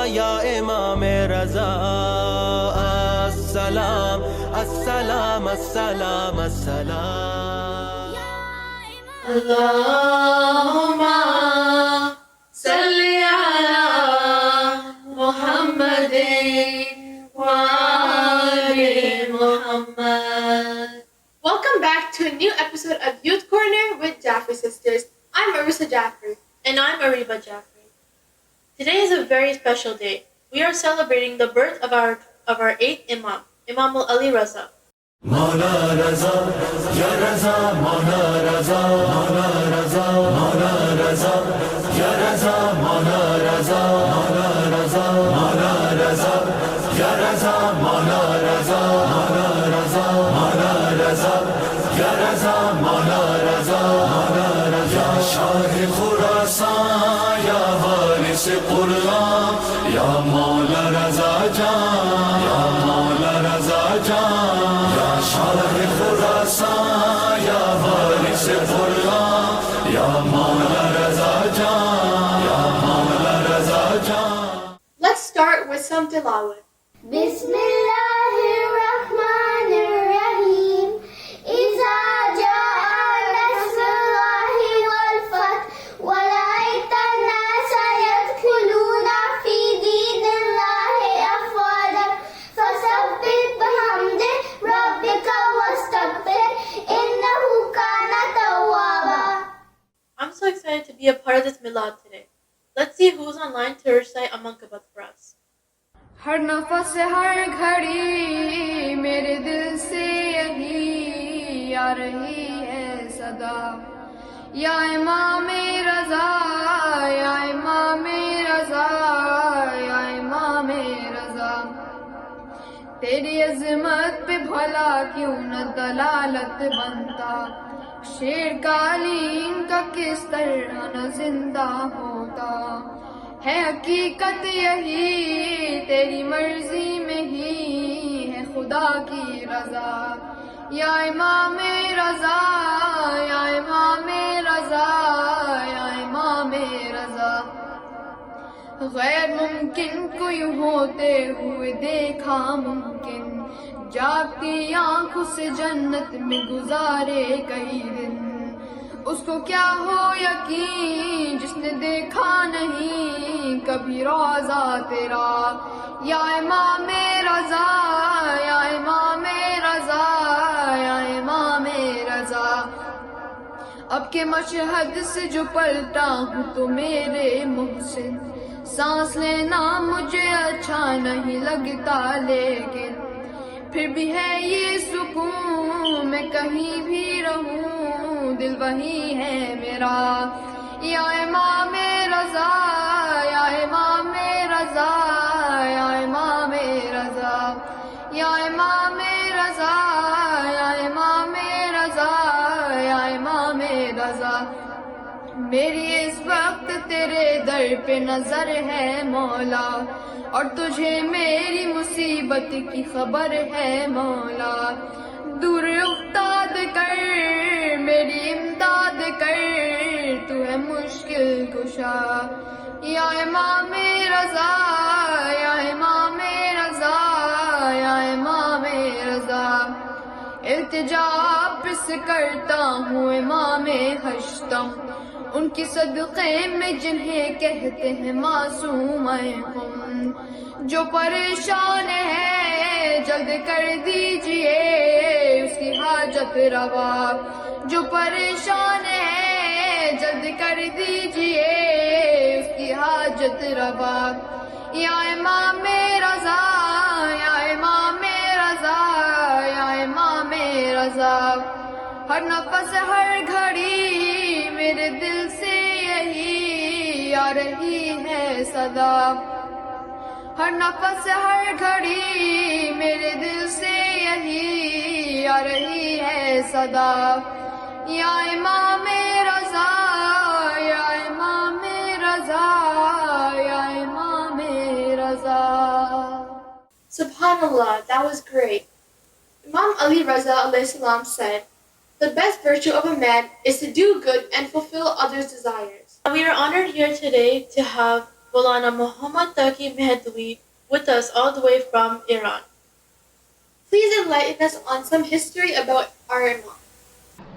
یا امام رضا السلام السلام السلام السلام اللہم صلی علی محمد وآل محمد. Welcome back to a new episode of Youth Corner with Jaffer Sisters. I'm Marissa Jaffer. And I'm Ariba Jaffer. Today is a very special day. We are celebrating the birth of our 8th Imam, Imam Ali Raza. مولا رضا یا رضا مولا رضا مولا رضا مولا رضا یا رضا مولا رضا مولا رضا مولا رضا یا رضا مولا رضا مولا رضا مولا رضا یا رضا مولا رضا مولا رضا یا شاہ خراسان یا وارث قرآن یا مولا رضا جان یا مولا رضا جان شاہ خراسان یا وارث قرآن یا مولا رضا جان یا مولا رضا جان. Let's start with some tilawat. Bismillahirrahmanirrahim. إذا جاء نصر الله والفتح ورأيت الناس يدخلون في دين الله أفواجا فسبح بحمد ربك واستغفر إنه كان توابا. I'm so excited to be a part of this milad today. Let's see who's online to recite a mankabat for us. ہر نفس ہر گھڑی میرے دل سے یہی آ رہی ہے صدا یا امام رضا یا امام رضا یا امام رضا تیری عظمت پہ بھلا کیوں نہ دلالت بنتا شیر قالین کا کس طرح نہ زندہ ہوتا ہے حقیقت یہی تیری مرضی میں ہی ہے خدا کی رضا یا امام رضا یا امام رضا یا امام رضا غیر ممکن کو یوں ہوتے ہوئے دیکھا ممکن جاگتی آنکھوں سے جنت میں گزارے کئی دن اس کو کیا ہو یقین جس نے دیکھا نہیں کبھی روضہ تیرا یا امام رضا یا امام رضا یا امام رضا اب کے مشہد سے جو پلٹا ہوں تو میرے محسن سانس لینا مجھے اچھا نہیں لگتا لیکن پھر بھی ہے یہ سکون میں کہیں بھی رہوں دل وہی ہے میرا یا امام رضا یا امام رضا یا امام رضا یا امام رضا یا امام رضا یا امام رضا میری اس وقت تیرے در پہ نظر ہے مولا اور تجھے میری مصیبت کی خبر ہے مولا دور افتاد کر میری امداد کر تو ہے مشکل کشا یا امام رضا یا امام رضا یا امام رضا التجا آپ سے کرتا ہوں امام ہشتم ان کی صدقے میں جنہیں کہتے ہیں معصوم ہم جو پریشان ہے جلد کر دیجئے اس کی حاجت روا جو پریشان ہے جلد کر دیجئے اس کی حاجت روا یا امام رضا یا امام رضا یا امام رضا ہر نفس ہر گھڑی میرے دل سے یہی آ رہی ہے صدا ہر نفس ہر گھڑی میرے دل سے یہی آ رہی ہے صدا یا امام رضا یا امام رضا یا امام رضا. Subhanallah, that was great. Imam Ali Raza alayhi salam said, "The best virtue of a man is to do good and fulfill others' desires." We are honored here today to have Maulana Muhammad Taqi Mehdawi with us all the way from Iran. Please enlighten us on some history about our Imam.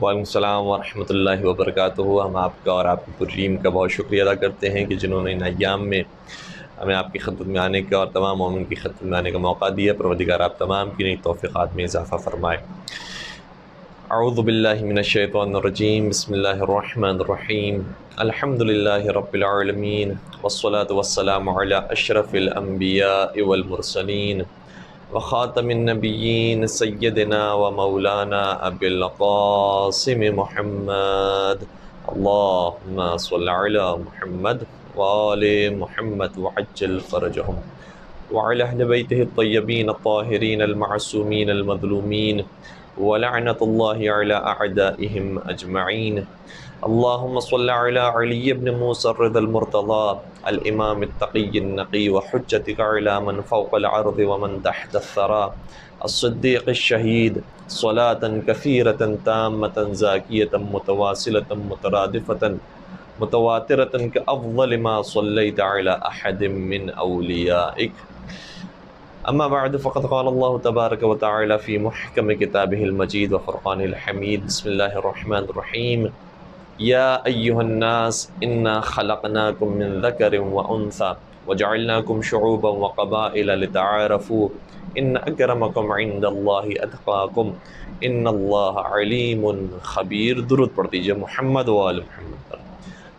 وعلیکم السلام ورحمۃ اللہ وبرکاتہ. ہم آپ کا اور آپ کی پریم کا بہت شکریہ ادا کرتے ہیں کہ جنہوں نے ان ایام میں ہمیں آپ کی خدمت میں آنے کا اور تمام مومن کی خدمت میں آنے کا موقع دیا. پروردگار آپ تمام کی نئی توفیقات میں اضافہ فرمائے. اعوذ باللہ من الشیطان الرجیم. بسم اللہ الرحمن الرحیم. الحمد للہ رب العالمین والصلاة والسلام علی اشرف الانبیاء والمرسلین وخاتم النبیین سیدنا و مولانا ابی القاسم محمد. اللہم صل علی محمد وآل محمد وعجل فرجهم وعلى اہل بیتہ الطیبین الطاہرین المعصومین المظلومین ولعنۃ اللہ علی اعدائہم اجمعین. اللہم صل علی علی بن موسیٰ الرضا المرتضی الامام التقی النقی وحجتک علی من فوق العرض ومن تحت الثرى الصدیق الشہید صلاة کثیرة تامة زاکیة متواصلة مترادفة متواترة كأفضل ما صليت على أحد من أوليائك. أما بعد فقد قال الله تبارك وتعالى في محكم كتابه المجيد وفرقانه الحميد. بسم الله الرحمن الرحيم. يا أيها الناس إنا خلقناكم من ذكر وأنثى وجعلناكم شعوبا وقبائل لتعارفوا إن أكرمكم عند الله أتقاكم إن الله عليم خبير. درود پڑھ دیجئے محمد و آل محمد پر.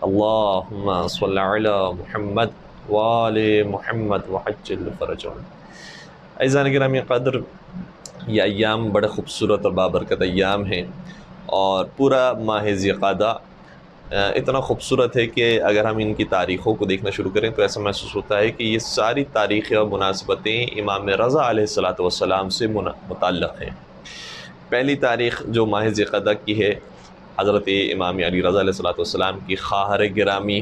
اللہم صل علی محمد وآل محمد وعجل فرجهم. عزیزان گرامی قدر، یہ ایام بڑے خوبصورت اور بابرکت ایام ہیں، اور پورا ماہ ذی القعدہ اتنا خوبصورت ہے کہ اگر ہم ان کی تاریخوں کو دیکھنا شروع کریں تو ایسا محسوس ہوتا ہے کہ یہ ساری تاریخیں اور مناسبتیں امام رضا علیہ السلام سے متعلق ہیں. پہلی تاریخ جو ماہ ذی القعدہ کی ہے، حضرت امام علی رضا علیہ السلام کی خواہر گرامی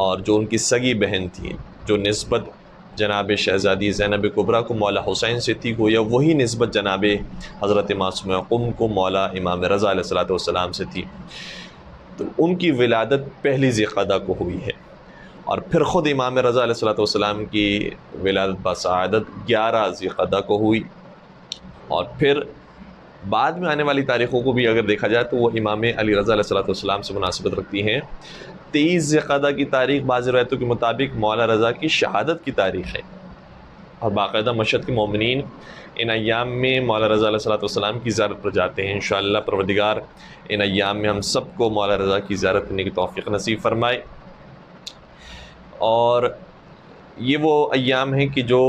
اور جو ان کی سگی بہن تھی، جو نسبت جناب شہزادی زینب کبریٰ کو مولا حسین سے تھی، گویا وہی نسبت جناب حضرت معصومہ قم کو مولا امام رضا علیہ السلام سے تھی. تو ان کی ولادت پہلی ذی القعدہ کو ہوئی ہے، اور پھر خود امام رضا علیہ السلام کی ولادت بسعادت 11 ذی القعدہ کو ہوئی. اور پھر بعد میں آنے والی تاریخوں کو بھی اگر دیکھا جائے تو وہ امام علی رضا علیہ السلام سے مناسبت رکھتی ہیں. 23 ذی القعدہ کی تاریخ بعض روایتوں کے مطابق مولا رضا کی شہادت کی تاریخ ہے، اور باقاعدہ مشہد کے مومنین ان ایام میں مولا رضا علیہ السلام کی زیارت پر جاتے ہیں. انشاءاللہ پروردگار ان ایام میں ہم سب کو مولا رضا کی زیارت کرنے کی توفیق نصیب فرمائے. اور یہ وہ ایام ہیں کہ جو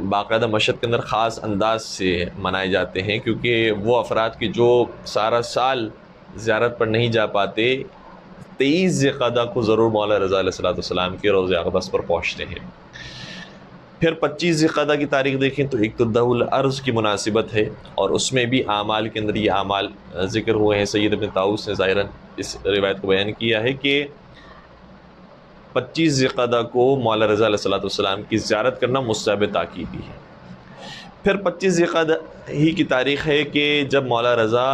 باقاعدہ مشہد کے اندر خاص انداز سے منائے جاتے ہیں، کیونکہ وہ افراد کی جو سارا سال زیارت پر نہیں جا پاتے 23 ذی القعدہ کو ضرور مولا رضا علیہ السلام کے روضہ اقدس پر پہنچتے ہیں. پھر 25 ذی القعدہ کی تاریخ دیکھیں تو اقتداء الارض کی مناسبت ہے، اور اس میں بھی اعمال کے اندر یہ اعمال ذکر ہوئے ہیں. سید ابن طاؤس نے ظاہراً اس روایت کو بیان کیا ہے کہ 25 ذی القعدہ کو مولا رضا علیہ السلام کی زیارت کرنا مستحب تاکیدی ہے. پھر 25 ذی القعدہ ہی کی تاریخ ہے کہ جب مولا رضا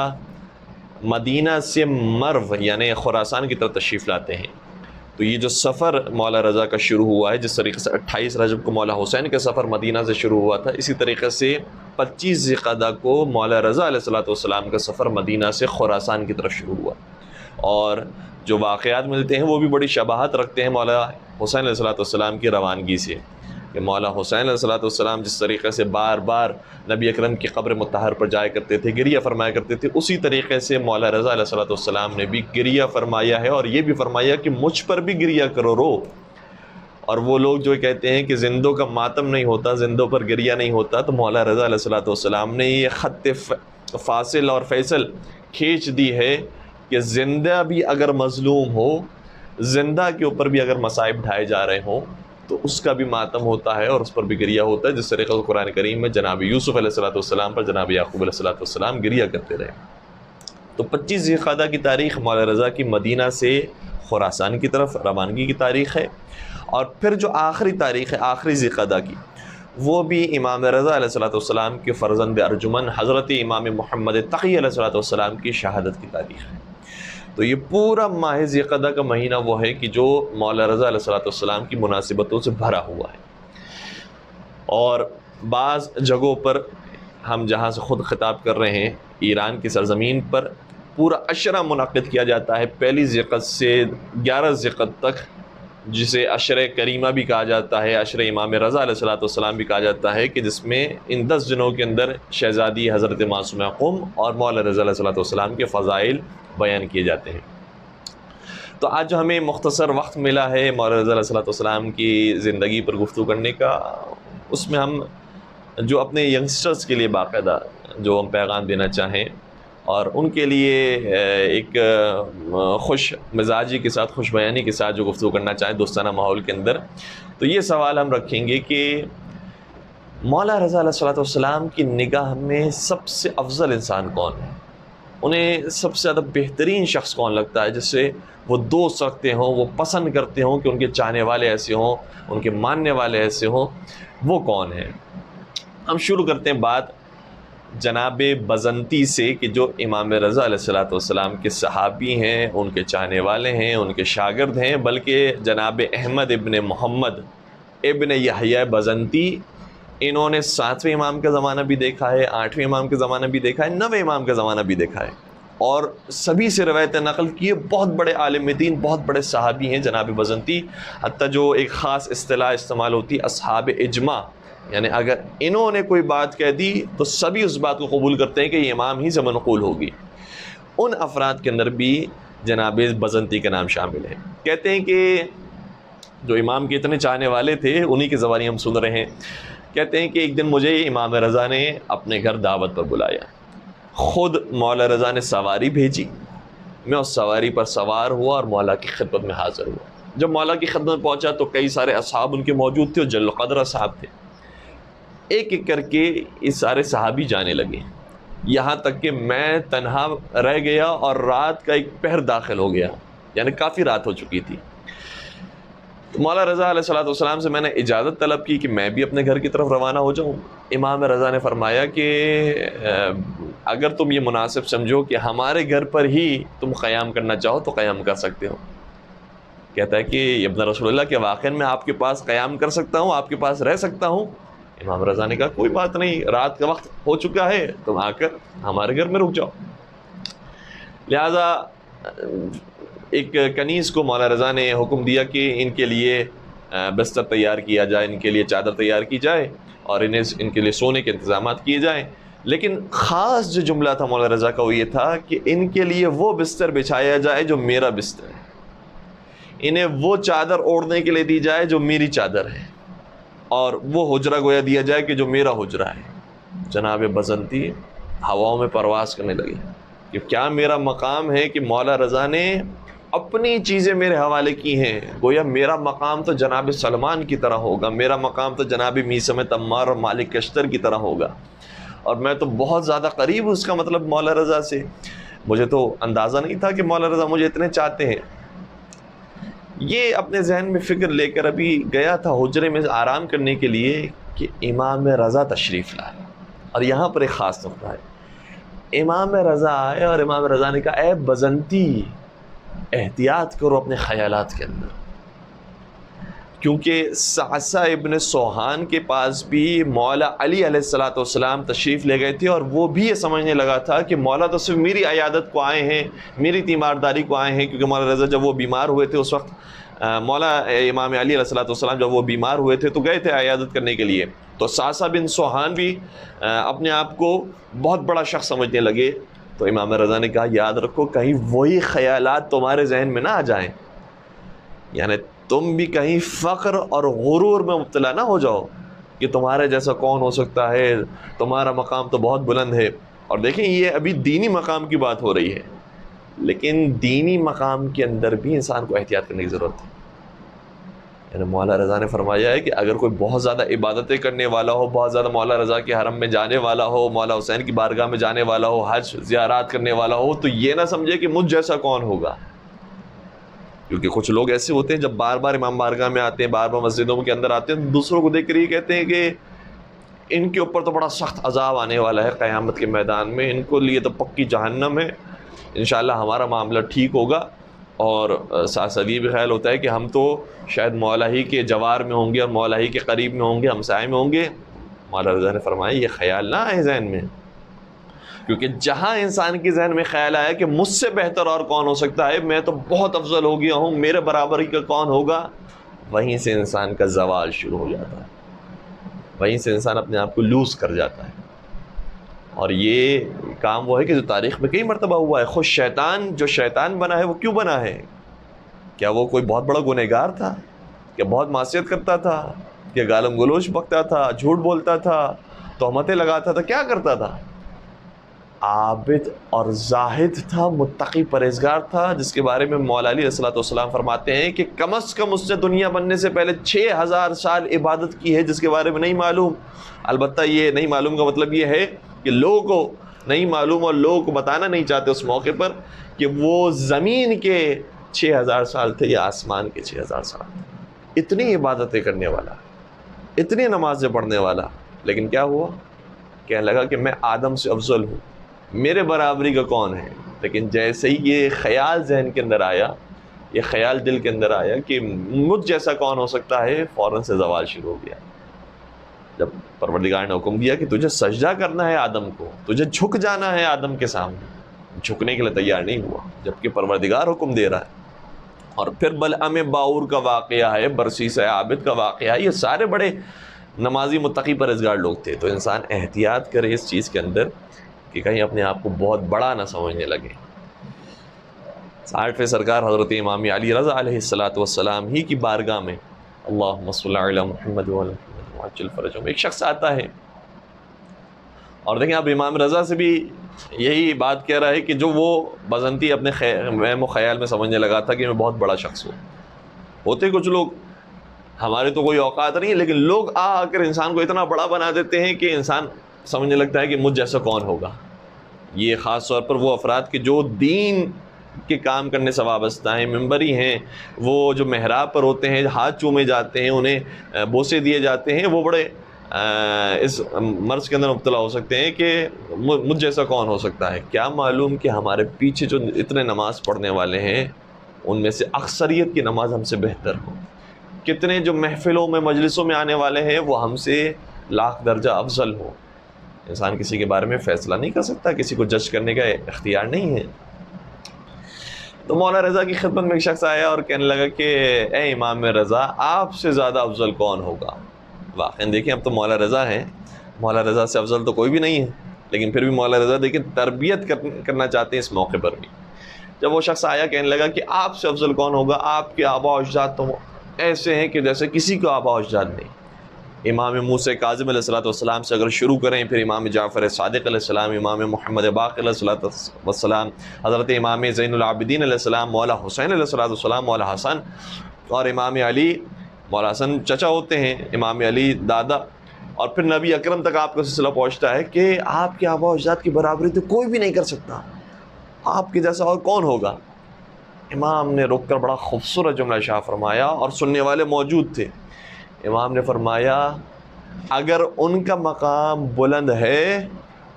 مدینہ سے مرو یعنی خراسان کی طرف تشریف لاتے ہیں. تو یہ جو سفر مولا رضا کا شروع ہوا ہے، جس طریقے سے 28 رجب کو مولا حسین کا سفر مدینہ سے شروع ہوا تھا، اسی طریقے سے 25 ذی القعدہ کو مولا رضا علیہ السلام کا سفر مدینہ سے خراسان کی طرف شروع ہوا. اور جو واقعات ملتے ہیں وہ بھی بڑی شباہت رکھتے ہیں مولا حسین علیہ السلام کی روانگی سے، کہ مولا حسین علیہ السلام جس طریقے سے بار بار نبی اکرم کی قبر مطہر پر جایا کرتے تھے، گریہ فرمایا کرتے تھے، اسی طریقے سے مولا رضا علیہ السلام نے بھی گریہ فرمایا ہے، اور یہ بھی فرمایا کہ مجھ پر بھی گریہ کرو، رو. اور وہ لوگ جو کہتے ہیں کہ زندوں کا ماتم نہیں ہوتا، زندوں پر گریہ نہیں ہوتا، تو مولا رضا علیہ السلام نے یہ خط فاصل اور فیصل کھینچ دی ہے کہ زندہ بھی اگر مظلوم ہو، زندہ کے اوپر بھی اگر مصائب ڈھائے جا رہے ہوں تو اس کا بھی ماتم ہوتا ہے اور اس پر بھی گریہ ہوتا ہے، جس طریقے سے قرآن کریم میں جناب یوسف علیہ السلام پر جناب یعقوب علیہ السلام گریہ کرتے رہے. تو 25 ذی القعدہ کی تاریخ مولا رضا کی مدینہ سے خراسان کی طرف روانگی کی تاریخ ہے. اور پھر جو آخری تاریخ ہے آخری ذی القعدہ کی، وہ بھی امام رضا علیہ السلام کے فرزند ارجمن حضرت امام محمد تقی علیہ السلام کی شہادت کی تاریخ ہے. تو یہ پورا ماہ ذی القعدہ کا مہینہ وہ ہے کہ جو مولا رضا علیہ السلام کی مناسبتوں سے بھرا ہوا ہے. اور بعض جگہوں پر ہم جہاں سے خود خطاب کر رہے ہیں ایران کی سرزمین پر پورا عشرہ منعقد کیا جاتا ہے پہلی ذی القعدہ سے 11 ذی القعدہ تک، جسے عشرہ کریمہ بھی کہا جاتا ہے، عشرہ امام رضا علیہ السلام بھی کہا جاتا ہے، کہ جس میں ان 10 دنوں کے اندر شہزادی حضرت معصومہ قم اور مولا رضا علیہ السلام کے فضائل بیان کیے جاتے ہیں. تو آج جو ہمیں مختصر وقت ملا ہے مولا رضا علیہ السلام کی زندگی پر گفتگو کرنے کا، اس میں ہم جو اپنے ینگسٹرز کے لیے باقاعدہ جو ہم پیغام دینا چاہیں اور ان کے لیے ایک خوش مزاجی کے ساتھ، خوش بیانی کے ساتھ جو گفتگو کرنا چاہیں دوستانہ ماحول کے اندر، تو یہ سوال ہم رکھیں گے کہ مولا رضا علیہ السلام کی نگاہ میں سب سے افضل انسان کون ہے؟ انہیں سب سے زیادہ بہترین شخص کون لگتا ہے، جس سے وہ دوست رکھتے ہوں، وہ پسند کرتے ہوں کہ ان کے چاہنے والے ایسے ہوں، ان کے ماننے والے ایسے ہوں، وہ کون ہیں؟ ہم شروع کرتے ہیں بات جناب بزنتی سے، کہ جو امام رضا علیہ السلام کے صحابی ہیں، ان کے چاہنے والے ہیں، ان کے شاگرد ہیں، بلکہ جناب احمد ابن محمد ابن یحییٰ بزنتی، انہوں نے 7ویں امام کا زمانہ بھی دیکھا ہے، 8ویں امام کا زمانہ بھی دیکھا ہے، 9ویں امام کا زمانہ بھی دیکھا ہے، اور سبھی سے روایتیں نقل کیے. بہت بڑے عالم دین، بہت بڑے صحابی ہیں جناب بزنتی. حتیٰ جو ایک خاص اصطلاح استعمال ہوتی اصحاب اجماع، یعنی اگر انہوں نے کوئی بات کہہ دی تو سبھی اس بات کو قبول کرتے ہیں کہ یہ امام ہی سے منقول ہوگی. ان افراد کے اندر بھی جناب بزنتی کا نام شامل ہے. کہتے ہیں کہ جو امام کے اتنے چاہنے والے تھے انہی کے زبانی ہم سن رہے ہیں. کہتے ہیں کہ ایک دن مجھے امام رضا نے اپنے گھر دعوت پر بلایا، خود مولا رضا نے سواری بھیجی، میں اس سواری پر سوار ہوا اور مولا کی خدمت میں حاضر ہوا. جب مولا کی خدمت میں پہنچا تو کئی سارے اصحاب ان کے موجود تھے اور جل قدر اصحاب تھے. ایک ایک کر کے یہ سارے صحابی جانے لگے، یہاں تک کہ میں تنہا رہ گیا اور رات کا ایک پہر داخل ہو گیا، یعنی کافی رات ہو چکی تھی. تو مولا رضا علیہ السلام سے میں نے اجازت طلب کی کہ میں بھی اپنے گھر کی طرف روانہ ہو جاؤں. امام رضا نے فرمایا کہ اگر تم یہ مناسب سمجھو کہ ہمارے گھر پر ہی تم قیام کرنا چاہو تو قیام کر سکتے ہو. کہتا ہے کہ ابن رسول اللہ کہ واقعی میں آپ کے پاس قیام کر سکتا ہوں، آپ کے پاس رہ سکتا ہوں. امام رضا نے کہا کوئی بات نہیں، رات کا وقت ہو چکا ہے، تم آ کر ہمارے گھر میں رک جاؤ. لہذا ایک کنیز کو مولا رضا نے حکم دیا کہ ان کے لیے بستر تیار کیا جائے، ان کے لیے چادر تیار کی جائے اور ان کے لیے سونے کے انتظامات کیے جائیں. لیکن خاص جو جملہ تھا مولا رضا کا وہ یہ تھا کہ ان کے لیے وہ بستر بچھایا جائے جو میرا بستر ہے، انہیں وہ چادر اوڑھنے کے لیے دی جائے جو میری چادر ہے، اور وہ حجرہ گویا دیا جائے کہ جو میرا حجرہ ہے. جناب بزنتی ہواؤں میں پرواز کرنے لگے کہ کیا میرا مقام ہے کہ مولا رضا نے اپنی چیزیں میرے حوالے کی ہیں، گویا میرا مقام تو جناب سلمان کی طرح ہوگا، میرا مقام تو جناب میثم تمار اور مالک کشتر کی طرح ہوگا، اور میں تو بہت زیادہ قریب ہوں اس کا مطلب مولا رضا سے. مجھے تو اندازہ نہیں تھا کہ مولا رضا مجھے اتنے چاہتے ہیں. یہ اپنے ذہن میں فکر لے کر ابھی گیا تھا حجرے میں آرام کرنے کے لیے کہ امام رضا تشریف لائے. اور یہاں پر ایک خاص نقطہ ہے، امام رضا آئے اور امام رضا نے کہا اے بزنتی احتیاط کرو اپنے خیالات کے اندر، کیونکہ صعصع ابن سوہان کے پاس بھی مولا علی علیہ السلام تشریف لے گئے تھے، اور وہ بھی یہ سمجھنے لگا تھا کہ مولا تو صرف میری عیادت کو آئے ہیں، میری تیمارداری کو آئے ہیں، کیونکہ مولا رضا جب وہ بیمار ہوئے تھے اس وقت مولا امام علی علیہ السلام جب وہ بیمار ہوئے تھے تو گئے تھے عیادت کرنے کے لیے. تو صعصع بن سوہان بھی اپنے آپ کو بہت بڑا شخص سمجھنے لگے. تو امام رضا نے کہا یاد رکھو کہیں وہی خیالات تمہارے ذہن میں نہ آ جائیں، یعنی تم بھی کہیں فخر اور غرور میں مبتلا نہ ہو جاؤ کہ تمہارے جیسا کون ہو سکتا ہے، تمہارا مقام تو بہت بلند ہے. اور دیکھیں یہ ابھی دینی مقام کی بات ہو رہی ہے، لیکن دینی مقام کے اندر بھی انسان کو احتیاط کرنے کی ضرورت ہے. یعنی مولا رضا نے فرمایا ہے کہ اگر کوئی بہت زیادہ عبادتیں کرنے والا ہو، بہت زیادہ مولا رضا کے حرم میں جانے والا ہو، مولا حسین کی بارگاہ میں جانے والا ہو، حج زیارات کرنے والا ہو، تو یہ نہ سمجھے کہ مجھ جیسا کون ہوگا. کیونکہ کچھ لوگ ایسے ہوتے ہیں جب بار بار امام بارگاہ میں آتے ہیں، بار بار مسجدوں کے اندر آتے ہیں، دوسروں کو دیکھ کر یہ کہتے ہیں کہ ان کے اوپر تو بڑا سخت عذاب آنے والا ہے قیامت کے میدان میں، ان کو لیے تو پکی جہنم ہے. انشاءاللہ ہمارا معاملہ ٹھیک ہوگا. اور ساتھ ساتھ یہ بھی خیال ہوتا ہے کہ ہم تو شاید مولا ہی کے جوار میں ہوں گے اور مولا ہی کے قریب میں ہوں گے, ہمسائے میں ہوں گے. مولا رضا نے فرمایا یہ خیال نہ آئے ذہن میں, کیونکہ جہاں انسان کے ذہن میں خیال آیا کہ مجھ سے بہتر اور کون ہو سکتا ہے, میں تو بہت افضل ہو گیا ہوں, میرے برابر ہی کا کون ہوگا, وہیں سے انسان کا زوال شروع ہو جاتا ہے, وہیں سے انسان اپنے آپ کو لوز کر جاتا ہے. اور یہ کام وہ ہے کہ جو تاریخ میں کئی مرتبہ ہوا ہے. خود شیطان جو شیطان بنا ہے وہ کیوں بنا ہے؟ کیا وہ کوئی بہت بڑا گنہگار تھا؟ کیا بہت معصیت کرتا تھا؟ کیا گالم گلوچ بکتا تھا, جھوٹ بولتا تھا, تہمتیں لگاتا تھا؟ کیا کرتا تھا؟ عابد اور زاہد تھا, متقی پرہیزگار تھا, جس کے بارے میں مولا علی علیہ السلام فرماتے ہیں کہ کم از کم اس نے دنیا بننے سے پہلے 6000 سال عبادت کی ہے, جس کے بارے میں نہیں معلوم. البتہ یہ نہیں معلوم کا مطلب یہ ہے کہ لوگوں کو نہیں معلوم اور لوگوں کو بتانا نہیں چاہتے اس موقع پر کہ وہ زمین کے 6000 سال تھے یا آسمان کے 6000 سال تھے. اتنی عبادتیں کرنے والا, اتنی نمازیں پڑھنے والا, لیکن کیا ہوا؟ کہنے لگا کہ میں آدم سے افضل ہوں, میرے برابری کا کون ہے. لیکن جیسے ہی یہ خیال ذہن کے اندر آیا, یہ خیال دل کے اندر آیا کہ مجھ جیسا کون ہو سکتا ہے, فوراً سے زوال شروع ہو گیا. جب پروردگار نے حکم دیا کہ تجھے سجدہ کرنا ہے آدم کو, تجھے جھک جانا ہے آدم کے سامنے, جھکنے کے لیے تیار نہیں ہوا, جبکہ پروردگار حکم دے رہا ہے. اور پھر بلعم باور کا واقعہ ہے, برسیس عابد کا واقعہ ہے. یہ سارے بڑے نمازی متقی پرہیزگار لوگ تھے. تو انسان احتیاط کرے اس چیز کے اندر کہ کہیں اپنے آپ کو بہت بڑا نہ سمجھنے لگے. 60ویں سرکار حضرت امام علی رضا علیہ السلام ہی کی بارگاہ میں اللہم صلی علی محمد وعلی محمد وعجل فرجہم ایک شخص آتا ہے, اور دیکھیں اب امام رضا سے بھی یہی بات کہہ رہا ہے کہ جو وہ بزنتی اپنے وہم و خیال میں سمجھنے لگا تھا کہ میں بہت بڑا شخص ہوں. ہوتے کچھ لوگ, ہمارے تو کوئی اوقات نہیں ہے, لیکن لوگ آ کر انسان کو اتنا بڑا بنا دیتے ہیں کہ انسان سمجھنے لگتا ہے کہ مجھ جیسا کون ہوگا. یہ خاص طور پر وہ افراد کہ جو دین کے کام کرنے سے وابستہ ہیں, ممبری ہیں, وہ جو محراب پر ہوتے ہیں, ہاتھ چومے جاتے ہیں, انہیں بوسے دیے جاتے ہیں, وہ بڑے اس مرض کے اندر مبتلا ہو سکتے ہیں کہ مجھ جیسا کون ہو سکتا ہے. کیا معلوم کہ ہمارے پیچھے جو اتنے نماز پڑھنے والے ہیں ان میں سے اکثریت کی نماز ہم سے بہتر ہو. کتنے جو محفلوں میں مجلسوں میں آنے والے ہیں وہ ہم سے لاکھ درجہ افضل ہو. انسان کسی کے بارے میں فیصلہ نہیں کر سکتا, کسی کو جج کرنے کا اختیار نہیں ہے. تو مولا رضا کی خدمت میں ایک شخص آیا اور کہنے لگا کہ اے امام رضا, آپ سے زیادہ افضل کون ہوگا. واقعی دیکھیں اب تو مولا رضا ہیں, مولا رضا سے افضل تو کوئی بھی نہیں ہے, لیکن پھر بھی مولا رضا دیکھیں تربیت کرنا چاہتے ہیں اس موقع پر بھی. جب وہ شخص آیا کہنے لگا کہ آپ سے افضل کون ہوگا, آپ کے آبا و اجداد تو ایسے ہیں کہ جیسے کسی کو آبا و اجداد نہیں. امام موسیٰ کاظم علیہ السلام سے اگر شروع کریں, پھر امام جعفر صادق علیہ السلام, امام محمد باقر علیہ السلام, حضرت امام زین العابدین علیہ السلام, مولا حسین علیہ السلام, مولا حسن, اور امام علی. مولا حسن چچا ہوتے ہیں, امام علی دادا, اور پھر نبی اکرم تک آپ کا سلسلہ پہنچتا ہے کہ آپ کے آبا و اجداد کی برابری تو کوئی بھی نہیں کر سکتا, آپ کے جیسا اور کون ہوگا. امام نے رک کر بڑا خوبصورت جملہ شاہ فرمایا, اور سننے والے موجود تھے. امام نے فرمایا اگر ان کا مقام بلند ہے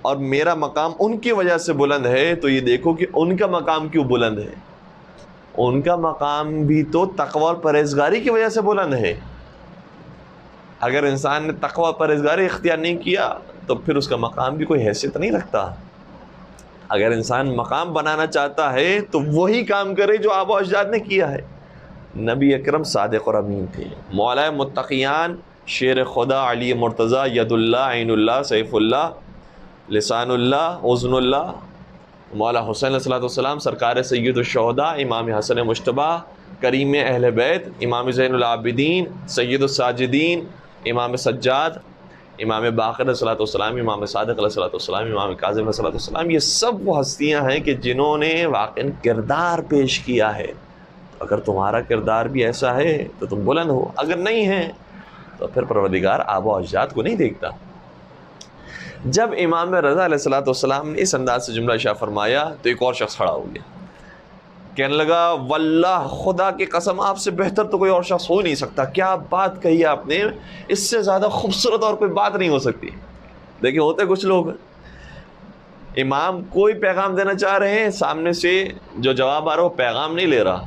اور میرا مقام ان کی وجہ سے بلند ہے, تو یہ دیکھو کہ ان کا مقام کیوں بلند ہے. ان کا مقام بھی تو تقوی اور پرہیزگاری کی وجہ سے بلند ہے. اگر انسان نے تقوی اور پرہیزگاری اختیار نہیں کیا تو پھر اس کا مقام بھی کوئی حیثیت نہیں رکھتا. اگر انسان مقام بنانا چاہتا ہے تو وہی کام کرے جو آبا و اجداد نے کیا ہے. نبی اکرم صادق اور امین تھے, مولا متقیان, شیر خدا, علی مرتضیٰ, ید اللہ, عین اللہ, سیف اللہ, لسان اللہ, اذن اللہ, مولا حسین علیہ السلام, سرکار سید الشہداء, امام حسن مجتبی, کریم اہل بیت, امام زین العابدین, سید الساجدین, امام سجاد, امام باقر علیہ السلام, امام صادق علیہ السلام, امام کاظم علیہ السلام. یہ سب وہ ہستیاں ہیں کہ جنہوں نے واقعاً کردار پیش کیا ہے. اگر تمہارا کردار بھی ایسا ہے تو تم بلند ہو, اگر نہیں ہے تو پھر پروردگار آبا و اجداد کو نہیں دیکھتا. جب امام رضا علیہ السلام نے اس انداز سے جملہ شاہ فرمایا تو ایک اور شخص کھڑا ہو گیا, کہنے لگا واللہ خدا کی قسم آپ سے بہتر تو کوئی اور شخص ہو نہیں سکتا. کیا بات کہی آپ نے, اس سے زیادہ خوبصورت اور کوئی بات نہیں ہو سکتی. دیکھیں ہوتے کچھ لوگ امام کوئی پیغام دینا چاہ رہے ہیں، سامنے سے جو جواب آ رہا ہے وہ پیغام نہیں لے رہا.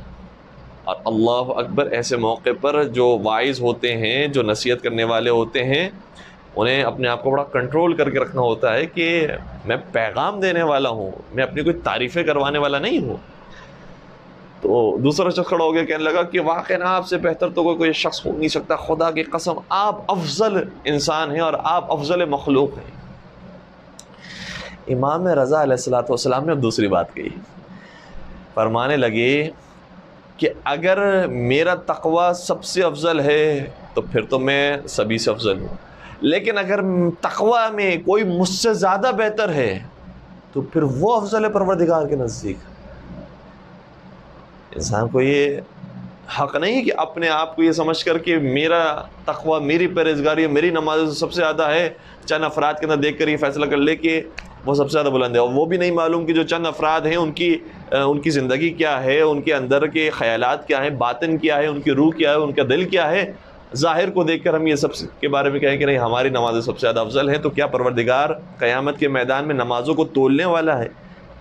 اور اللہ اکبر، ایسے موقع پر جو واعظ ہوتے ہیں، جو نصیحت کرنے والے ہوتے ہیں، انہیں اپنے آپ کو بڑا کنٹرول کر کے رکھنا ہوتا ہے کہ میں پیغام دینے والا ہوں، میں اپنی کوئی تعریفیں کروانے والا نہیں ہوں. تو دوسرا شخص کھڑا ہو گیا، کہنے لگا کہ واقعی آپ سے بہتر تو کوئی شخص ہو نہیں سکتا، خدا کی قسم آپ افضل انسان ہیں اور آپ افضل مخلوق ہیں. امام رضا علیہ السلام نے اب دوسری بات کہی، فرمانے لگے کہ اگر میرا تقوی سب سے افضل ہے تو پھر تو میں سبھی سے افضل ہوں، لیکن اگر تقوی میں کوئی مجھ سے زیادہ بہتر ہے تو پھر وہ افضل ہے پروردگار کے نزدیک. انسان کو یہ حق نہیں کہ اپنے آپ کو یہ سمجھ کر کہ میرا تقوی، میری پرہیزگاری، میری نماز سب سے زیادہ ہے، چند افراد کے اندر دیکھ کر یہ فیصلہ کر لے کہ وہ سب سے زیادہ بلند ہے. اور وہ بھی نہیں معلوم کہ جو چند افراد ہیں ان کی زندگی کیا ہے، ان کے اندر کے خیالات کیا ہیں، باطن کیا ہے، ان کی روح کیا ہے، ان کا دل کیا ہے. ظاہر کو دیکھ کر ہم یہ سب کے بارے میں کہیں کہ نہیں ہماری نمازیں سب سے زیادہ افضل ہیں، تو کیا پروردگار قیامت کے میدان میں نمازوں کو تولنے والا ہے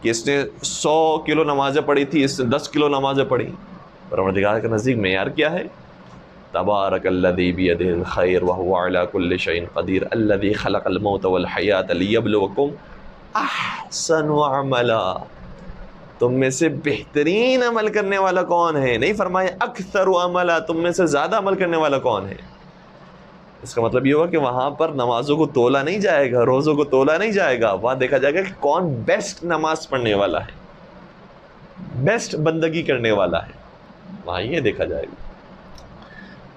کہ اس نے 100 کلو نمازیں پڑھی تھی، اس نے 10 کلو نمازیں پڑھی؟ پروردگار کے نزدیک معیار کیا ہے؟ تبارک الذی بیدہ الخیر وہو علی کل شیء قدیر الذی خلق الموت والحیاۃ لیبلوکم احسن عملا. تم میں سے بہترین عمل کرنے والا کون ہے؟ نہیں فرمایا اکثر عملا، تم میں سے زیادہ عمل کرنے والا کون ہے. اس کا مطلب یہ ہوا کہ وہاں پر نمازوں کو تولا نہیں جائے گا، روزوں کو تولا نہیں جائے گا، وہاں دیکھا جائے گا کہ کون بیسٹ نماز پڑھنے والا ہے، بیسٹ بندگی کرنے والا ہے، وہاں یہ دیکھا جائے گا.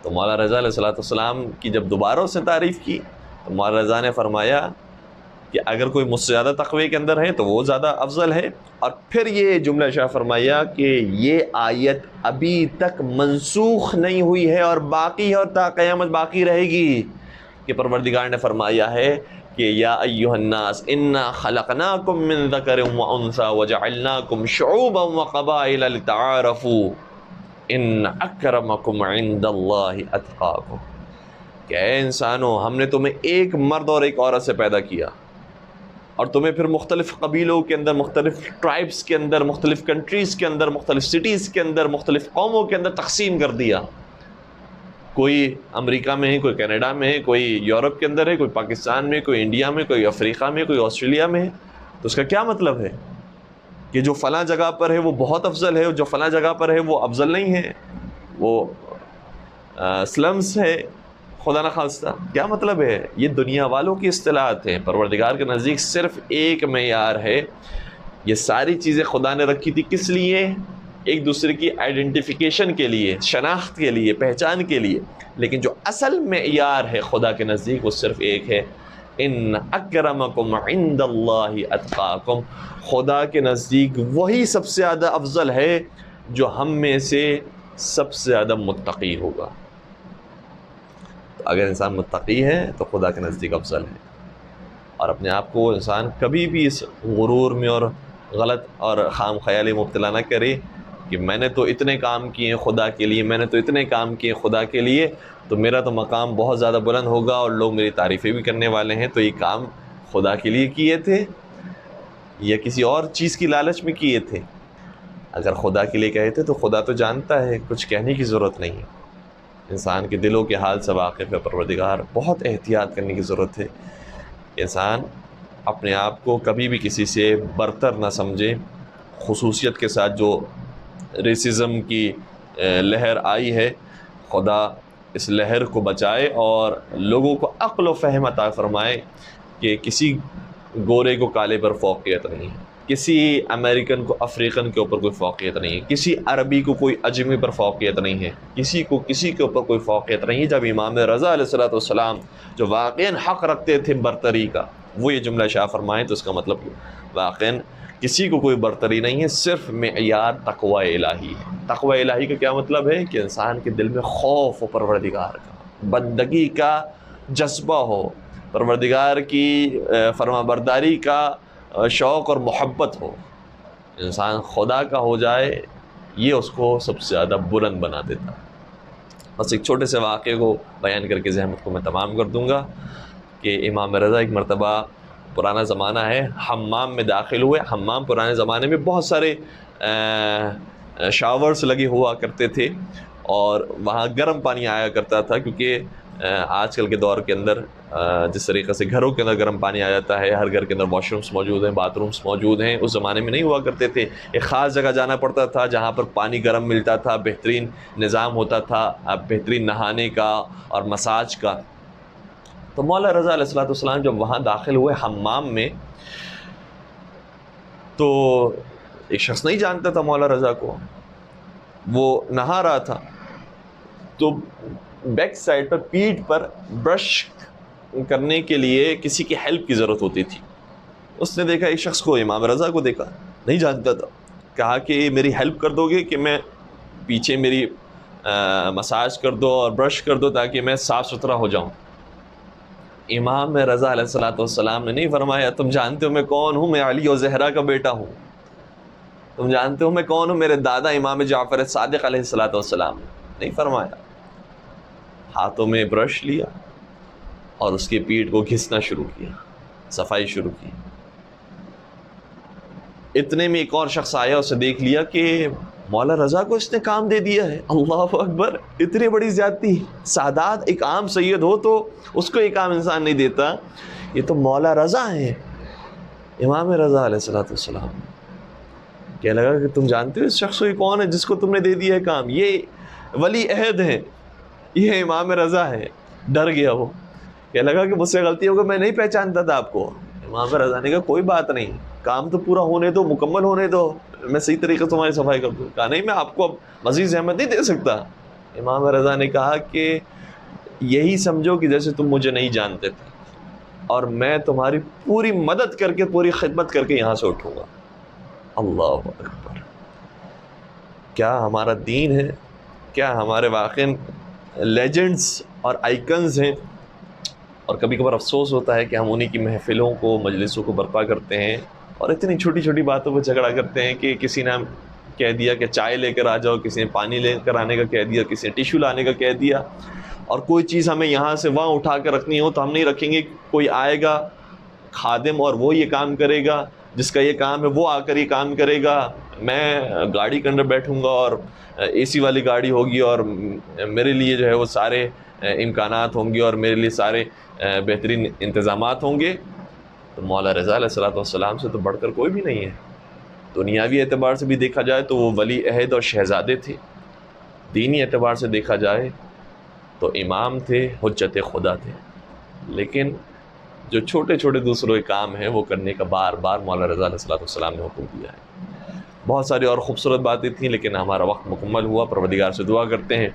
تو مولا رضا علیہ السلام کی جب دوبارہ اس نے تعریف کی تو مولا رضا نے فرمایا کہ اگر کوئی مجھ سے زیادہ تقوی کے اندر ہے تو وہ زیادہ افضل ہے. اور پھر یہ جملہ شاہ فرمایا کہ یہ آیت ابھی تک منسوخ نہیں ہوئی ہے اور باقی ہے اور تا قیامت باقی رہے گی، کہ پروردگار نے فرمایا ہے کہ یا ایھا الناس انا خلقناکم من ذکر و انثی وجعلناکم شعوبا وقبائل لتعارفوا ان اکرمکم عند اللہ اتقاکم. کہ اے انسانوں، ہم نے تمہیں ایک مرد اور ایک عورت سے پیدا کیا اور تمہیں پھر مختلف قبیلوں کے اندر، مختلف ٹرائبس کے اندر، مختلف کنٹریز کے اندر، مختلف سٹیز کے اندر، مختلف قوموں کے اندر تقسیم کر دیا. کوئی امریکہ میں ہے، کوئی کینیڈا میں ہے، کوئی یورپ کے اندر ہے، کوئی پاکستان میں، کوئی انڈیا میں، کوئی افریقہ میں، کوئی آسٹریلیا میں ہے. تو اس کا کیا مطلب ہے کہ جو فلاں جگہ پر ہے وہ بہت افضل ہے، جو فلاں جگہ پر ہے وہ افضل نہیں ہے، وہ سلمز ہے خدا نخواستہ؟ کیا مطلب ہے؟ یہ دنیا والوں کی اصطلاحات ہیں. پروردگار کے نزدیک صرف ایک معیار ہے. یہ ساری چیزیں خدا نے رکھی تھی کس لیے؟ ایک دوسرے کی آئیڈینٹیفیکیشن کے لیے، شناخت کے لیے، پہچان کے لیے. لیکن جو اصل معیار ہے خدا کے نزدیک وہ صرف ایک ہے، ان اکرمکم عند اللہ اتقاکم. خدا کے نزدیک وہی سب سے زیادہ افضل ہے جو ہم میں سے سب سے زیادہ متقی ہوگا. اگر انسان متقی ہے تو خدا کے نزدیک افضل ہے. اور اپنے آپ کو انسان کبھی بھی اس غرور میں اور غلط اور خام خیالی مبتلا نہ کرے کہ میں نے تو اتنے کام کیے ہیں خدا کے لیے، میں نے تو اتنے کام کیے خدا کے لیے، تو میرا تو مقام بہت زیادہ بلند ہوگا اور لوگ میری تعریفیں بھی کرنے والے ہیں. تو یہ کام خدا کے لیے کیے تھے یا کسی اور چیز کی لالچ میں کیے تھے؟ اگر خدا کے لیے کہے تھے تو خدا تو جانتا ہے، کچھ کہنے کی ضرورت نہیں. انسان کے دلوں کے حال سے واقف ہے پروردگار. بہت احتیاط کرنے کی ضرورت ہے. انسان اپنے آپ کو کبھی بھی کسی سے برتر نہ سمجھے. خصوصیت کے ساتھ جو ریسزم کی لہر آئی ہے، خدا اس لہر کو بچائے اور لوگوں کو عقل و فہم عطا فرمائے کہ کسی گورے کو کالے پر فوقیت نہیں ہے، کسی امریکن کو افریقن کے اوپر کوئی فوقیت نہیں ہے، کسی عربی کو کوئی اجمی پر فوقیت نہیں ہے، کسی کو کسی کے اوپر کوئی فوقیت نہیں ہے. جب امام رضا علیہ السلام جو واقعاً حق رکھتے تھے برتری کا، وہ یہ جملہ شاہ فرمائیں تو اس کا مطلب واقعاً کسی کو کوئی برتری نہیں ہے، صرف معیار تقوی الہی ہے. تقوی الہی کا کیا مطلب ہے؟ کہ انسان کے دل میں خوف ہو پروردگار کا، بندگی کا جذبہ ہو، پروردگار کی فرما برداری کا شوق اور محبت ہو. انسان خدا کا ہو جائے، یہ اس کو سب سے زیادہ بلند بنا دیتا. بس ایک چھوٹے سے واقعے کو بیان کر کے زحمت کو میں تمام کر دوں گا کہ امام رضا ایک مرتبہ پرانا زمانہ ہے، حمام میں داخل ہوئے. حمام پرانے زمانے میں بہت سارے شاورز لگے ہوا کرتے تھے اور وہاں گرم پانی آیا کرتا تھا، کیونکہ آج کل کے دور کے اندر جس طریقے سے گھروں کے اندر گرم پانی آ جاتا ہے، ہر گھر کے اندر واش رومس موجود ہیں، باتھ رومس موجود ہیں، اس زمانے میں نہیں ہوا کرتے تھے. ایک خاص جگہ جانا پڑتا تھا جہاں پر پانی گرم ملتا تھا، بہترین نظام ہوتا تھا بہترین نہانے کا اور مساج کا. تو مولا رضا علیہ السلام جب وہاں داخل ہوئے حمام میں، تو ایک شخص نہیں جانتا تھا مولا رضا کو، وہ نہا رہا تھا. تو بیک سائڈ پر پیٹھ پر برش کرنے کے لیے کسی کی ہیلپ کی ضرورت ہوتی تھی. اس نے دیکھا ایک شخص کو، امام رضا کو دیکھا، نہیں جانتا تھا. کہا کہ میری ہیلپ کر دو گے کہ میں پیچھے میری مساج کر دو اور برش کر دو تاکہ میں صاف ستھرا ہو جاؤں. امام رضا علیہ السلام نے نہیں فرمایا تم جانتے ہو میں کون ہوں، میں علی و زہرا کا بیٹا ہوں. تم جانتے ہو میں کون ہوں، میرے دادا امام جعفر صادق علیہ السلام. نہیں فرمایا. ہاتھوں میں برش لیا اور اس کی پیٹھ کو گھسنا شروع کیا، صفائی شروع کی. اتنے میں ایک اور شخص آیا، اسے دیکھ لیا کہ مولا رضا کو اس نے کام دے دیا ہے. اللہ اکبر، اتنی بڑی زیادتی. سادات ایک عام سید ہو تو اس کو ایک عام انسان نہیں دیتا، یہ تو مولا رضا ہیں، امام رضا علیہ السلام. کہنے لگا کہ تم جانتے ہو اس شخص کو، یہ کون ہے جس کو تم نے دے دیا ہے کام؟ یہ ولی عہد ہیں، یہ امام رضا ہے. ڈر گیا وہ، کہنے لگا کہ مجھ سے غلطی ہوگا، میں نہیں پہچانتا تھا آپ کو. امام رضا نے کہا کوئی بات نہیں، کام تو پورا ہونے دو، مکمل ہونے دو، میں صحیح طریقے سے تمہاری صفائی کر دوں. کہا نہیں، میں آپ کو اب مزید زحمت نہیں دے سکتا. امام رضا نے کہا کہ یہی سمجھو کہ جیسے تم مجھے نہیں جانتے تھے، اور میں تمہاری پوری مدد کر کے پوری خدمت کر کے یہاں سے اٹھوں گا. اللہ اکبر، کیا ہمارا دین ہے، کیا ہمارے واقعی لیجنڈز اور آئیکنز ہیں. اور کبھی کبھار افسوس ہوتا ہے کہ ہم انہی کی محفلوں کو، مجلسوں کو برپا کرتے ہیں اور اتنی چھوٹی چھوٹی باتوں پہ جھگڑا کرتے ہیں کہ کسی نے کہہ دیا کہ چائے لے کر آ جاؤ، کسی نے پانی لے کر آنے کا کہہ دیا، کسی نے ٹیشو لانے کا کہہ دیا، اور کوئی چیز ہمیں یہاں سے وہاں اٹھا کر رکھنی ہو تو ہم نہیں رکھیں گے. کوئی آئے گا خادم اور وہ یہ کام کرے گا، جس کا یہ کام ہے وہ آ کر یہ کام کرے گا. میں گاڑی کے اندر بیٹھوں گا اور اے سی والی گاڑی ہوگی اور میرے لیے جو ہے وہ سارے امکانات ہوں گے اور میرے لیے سارے بہترین انتظامات ہوں گے. تو مولا رضا علیہ السلام سے تو بڑھ کر کوئی بھی نہیں ہے. دنیاوی اعتبار سے بھی دیکھا جائے تو وہ ولی عہد اور شہزادے تھے، دینی اعتبار سے دیکھا جائے تو امام تھے، حجت خدا تھے. لیکن جو چھوٹے چھوٹے دوسروں کے کام ہیں وہ کرنے کا بار بار مولا رضا علیہ السلام نے حکم دیا ہے. بہت ساری اور خوبصورت باتیں تھیں لیکن ہمارا وقت مکمل ہوا. پروردگار سے دعا کرتے ہیں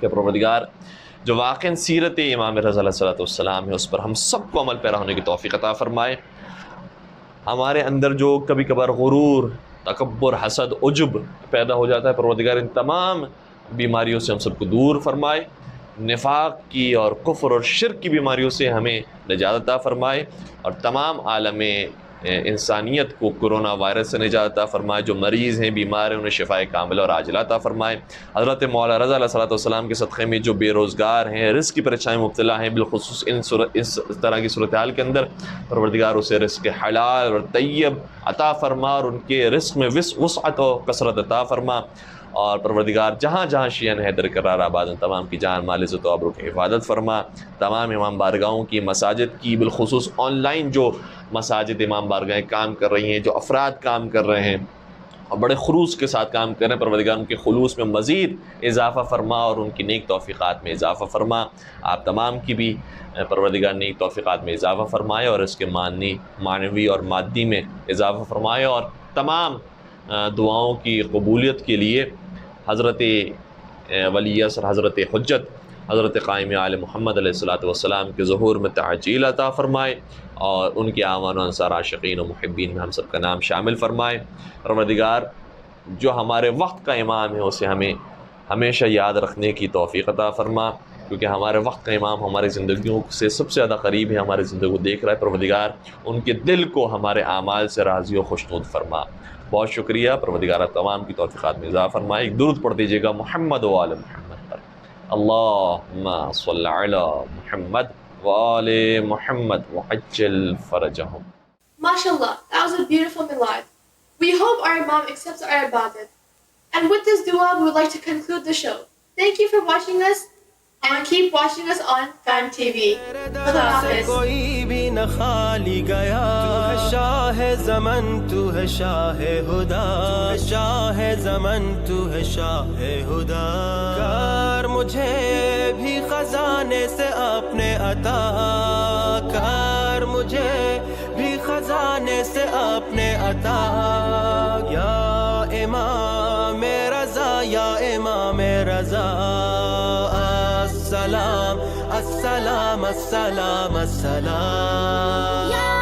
کہ پروردگار جو واقعاً سیرت امام رضا علیہ السلام ہے اس پر ہم سب کو عمل پیرا ہونے کی توفیق عطا فرمائے. ہمارے اندر جو کبھی کبھار غرور، تکبر، حسد، عجب پیدا ہو جاتا ہے، پروردگار ان تمام بیماریوں سے ہم سب کو دور فرمائے. نفاق کی اور کفر اور شرک کی بیماریوں سے ہمیں نجات عطا فرمائے، اور تمام عالم انسانیت کو کرونا وائرس سے نجات عطا فرمائے. جو مریض ہیں، بیمار ہیں، انہیں شفائے کاملہ اور عاجلہ عطا فرمائے. حضرت مولا رضا علیہ السلام کے صدقے میں جو بے روزگار ہیں، رزق کی پریشانی میں مبتلا ہیں، بالخصوص اس طرح کی صورتحال کے اندر پروردگار اسے رزق حلال اور طیب عطا فرما اور ان کے رزق میں وسعت و کثرت عطا فرما. اور پروردگار جہاں جہاں شیعہ حیدر قرار آباد ان تمام کی جان مال عزت و آبرو کی حفاظت فرما. تمام امام بارگاہوں کی، مساجد کی، بالخصوص آن لائن جو مساجد امام بارگاہیں کام کر رہی ہیں، جو افراد کام کر رہے ہیں اور بڑے خلوص کے ساتھ کام کر رہے ہیں، پروردگار ان کے خلوص میں مزید اضافہ فرما اور ان کی نیک توفیقات میں اضافہ فرما. آپ تمام کی بھی پروردگار نیک توفیقات میں اضافہ فرمائے اور اس کے معنوی اور مادی میں اضافہ فرمائے. اور تمام دعاؤں کی قبولیت کے لیے حضرت ولی اثر، حضرت حجت، حضرت قائم آل محمد علیہ السلام کے ظہور میں تعجیل عطا فرمائے اور ان کے اعوان و انصار، عاشقین و محبین میں ہم سب کا نام شامل فرمائے. پروردگار جو ہمارے وقت کا امام ہے اسے ہمیں ہمیشہ یاد رکھنے کی توفیق عطا فرما، کیونکہ ہمارے وقت کا امام ہماری زندگیوں سے سب سے زیادہ قریب ہے، ہماری زندگی کو دیکھ رہا ہے. پروردگار ان کے دل کو ہمارے اعمال سے راضی و خوشنود فرما. بہت شکریہ. پروردگار تمام کی توفیقات میں اضافہ فرمائے. ایک درود پڑھ دیجیے گا محمد و آل محمد پر. اللہم صلی علی محمد وآل محمد وعجل فرجهم. MashaAllah, that was a beautiful milad. We hope our Imam accepts our ibadat. And with this dua, we would like to conclude the show. Thank you for watching us, and keep watching us on Fan TV. Khuda Hafiz. کوئی بھی نہ خالی گیا تو ہے شاہ زمن تو ہے شاہ ہدا شاہ زمن تو ہے شاہ ہدا کر مجھے بھی خزانے سے اپنے عطا کر مجھے بھی خزانے سے اپنے عطا یا امام رضا یا امام رضا السلام السلام السلام السلام.